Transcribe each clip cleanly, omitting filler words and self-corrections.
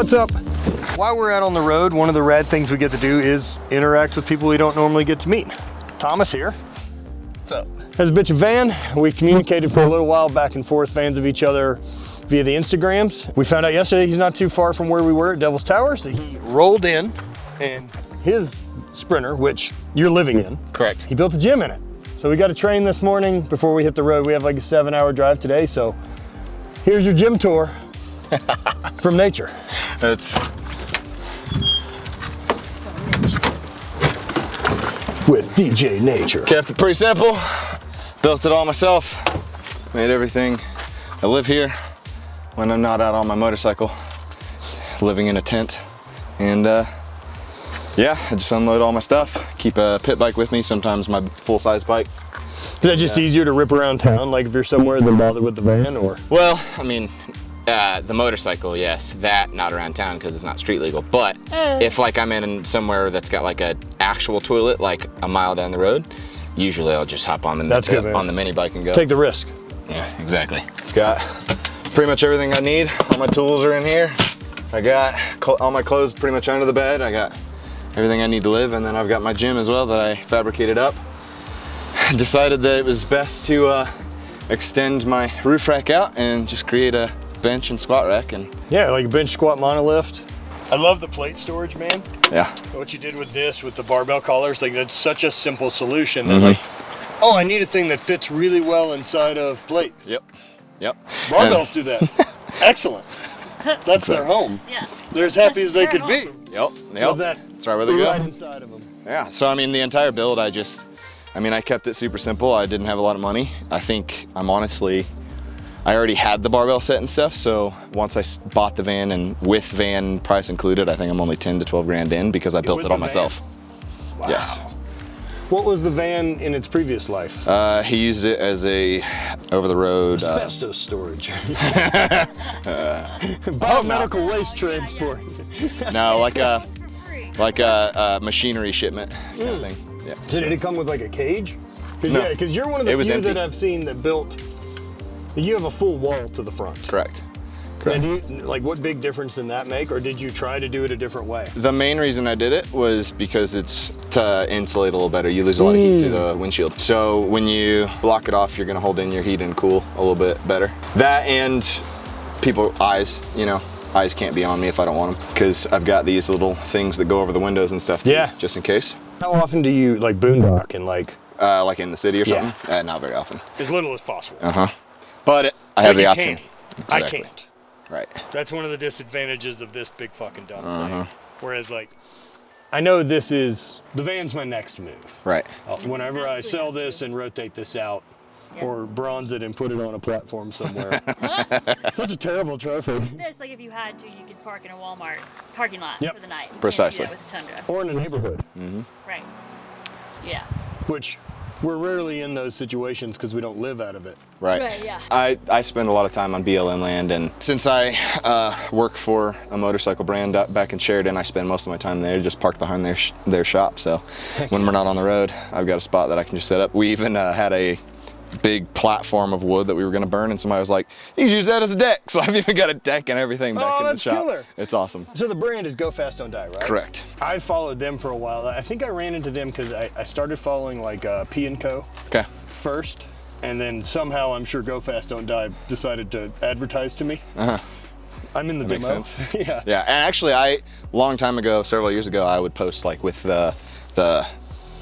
What's up? While we're out on the road, one of the rad things we get to do is interact with people we don't normally get to meet. Thomas here. What's up? Has a bitch of van. We've communicated for a little while back and forth, fans of each other via the Instagrams. We found out yesterday he's not too far from where we were at Devil's Tower, so he rolled in and his Sprinter, which you're living in. Correct. He built a gym in it. So we got to train this morning before we hit the road. We have like a 7-hour drive today, so here's your gym tour from nature. It's with DJ Nature. kept it pretty simple. Built it all myself. Made everything. I live here when I'm not out on my motorcycle, living in a tent. And yeah, I just unload all my stuff. Keep a pit bike with me, sometimes my full-size bike. Is that just easier to rip around town, like if you're somewhere, than bother with the van, or? Well, I mean, the motorcycle, yes, that not around town because it's not street legal. But if like I'm in somewhere that's got like an actual toilet, like a mile down the road, usually I'll just hop on the on the mini bike and go. Take the risk. Yeah, exactly. Got pretty much everything I need. All my tools are in here. I got all my clothes pretty much under the bed. I got everything I need to live, and then I've got my gym as well that I fabricated up. Decided that it was best to extend my roof rack out and just create a bench and squat rack. And yeah, like a bench squat monolift. I love the plate storage, man. Yeah. What you did with this, with the barbell collars, like that's such a simple solution. That like, oh, I need a thing that fits really well inside of plates. Yep. Yep. Barbells do that. Excellent. That's their home. Yeah. They're as happy as they could be. Yep. Yep. That's right where they go. Right inside of them. Yeah. So I mean, the entire build, I kept it super simple. I didn't have a lot of money. I think I already had the barbell set and stuff, so once I bought the van and with van price included, I think I'm only 10 to 12 grand in because I built it all myself. Wow. Yes. What was the van in its previous life? He used it as a over-the-road asbestos storage. Biomedical waste transport. No, like a machinery shipment kind of thing. Yeah. Did it come with like a cage? No. Yeah, because you're one of the few empty. that I've seen that built. You have a full wall to the front. Correct. And like, what big difference did that make, or did you try to do it a different way? The main reason I did it was because it's to insulate a little better. You lose a lot of heat through the windshield. So when you block it off, you're gonna hold in your heat and cool a little bit better. That and eyes, eyes can't be on me if I don't want them, because I've got these little things that go over the windows and stuff too, just in case. How often do you like boondock and like in the city or something? Yeah. Not very often. As little as possible. But I have the option. Exactly. I can't. Right. That's one of the disadvantages of this big fucking dump thing. Whereas like, I know the van's my next move. Right. Whenever I sell this and rotate this out, or bronze it and put it on a platform somewhere. Such a terrible trophy. This, like if you had to, you could park in a Walmart parking lot for the night. Precisely. With a Tundra. Or in a neighborhood. Right. Yeah. Which we're rarely in those situations because we don't live out of it. Right. Yeah. I spend a lot of time on BLM land, and since I work for a motorcycle brand back in Sheridan, I spend most of my time there, just parked behind their shop. So when we're not on the road, I've got a spot that I can just set up. We even had a big platform of wood that we were going to burn, and somebody was like, you can use that as a deck. So I've even got a deck and everything back in the shop. Killer. It's awesome. So the brand is Go Fast Don't Die, right? Correct. I followed them for a while. I think I ran into them because I started following like P&Co first, and then somehow I'm sure Go Fast Don't Die decided to advertise to me. I'm in the demo. Makes sense. Yeah. Yeah, and actually long time ago, several years ago, I would post like with the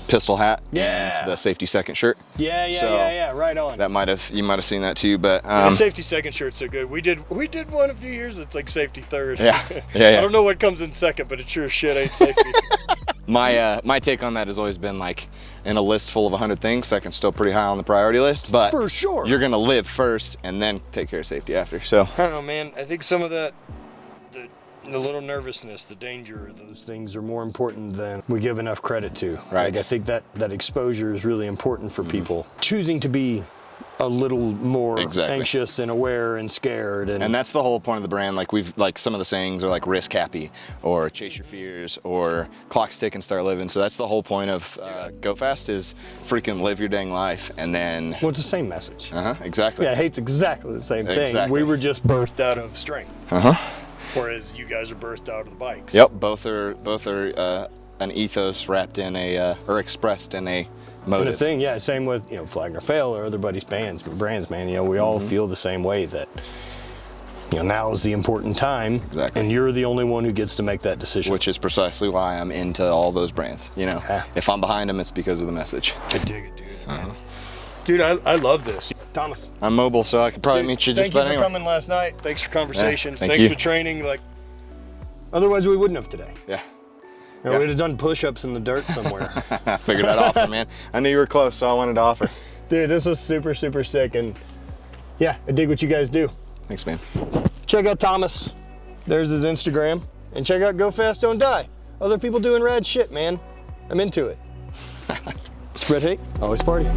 pistol hat and the safety second shirt. Yeah, right on. You might have seen that too, but the safety second shirt's so good. We did one a few years that's like safety third. Yeah. I don't know what comes in second, but it sure as shit ain't safety. My take on that has always been like, in a list full of 100 things, second's still pretty high on the priority list, but for sure you're gonna live first and then take care of safety after. So I don't know, man. I think some of that, the little nervousness, the danger, those things are more important than we give enough credit to. Right. Like, I think that exposure is really important for people. Choosing to be a little more anxious and aware and scared. And that's the whole point of the brand. Like some of the sayings are like risk happy or chase your fears or clock stick and start living. So that's the whole point of Go Fast is freaking live your dang life. And then. Well, it's the same message. Exactly. Yeah, hate's exactly the same thing. Exactly. We were just birthed out of strength. Whereas you guys are birthed out of the bikes. Yep, both are an ethos wrapped in a or expressed in a motive. And the thing, yeah, same with Flagner Fail or other buddies' brands, man. We all feel the same way that now is the important time, Exactly. and you're the only one who gets to make that decision. Which is precisely why I'm into all those brands. If I'm behind them, it's because of the message. I dig it, dude. Dude, I love this. Thomas, I'm mobile, so I could probably meet you just thank you about for anywhere. coming last night. Thanks for conversations. thank Thanks you. for training. Otherwise we wouldn't have today. Yeah. We would have done push-ups in the dirt somewhere. I figured I'd offer, man. I knew you were close, so I wanted to offer. Dude, this was super, super sick, and yeah, I dig what you guys do. Thanks, man. Check out Thomas. There's his Instagram. And check out Go Fast, Don't Die. Other people doing rad shit, man. I'm into it. Spread hate, always party.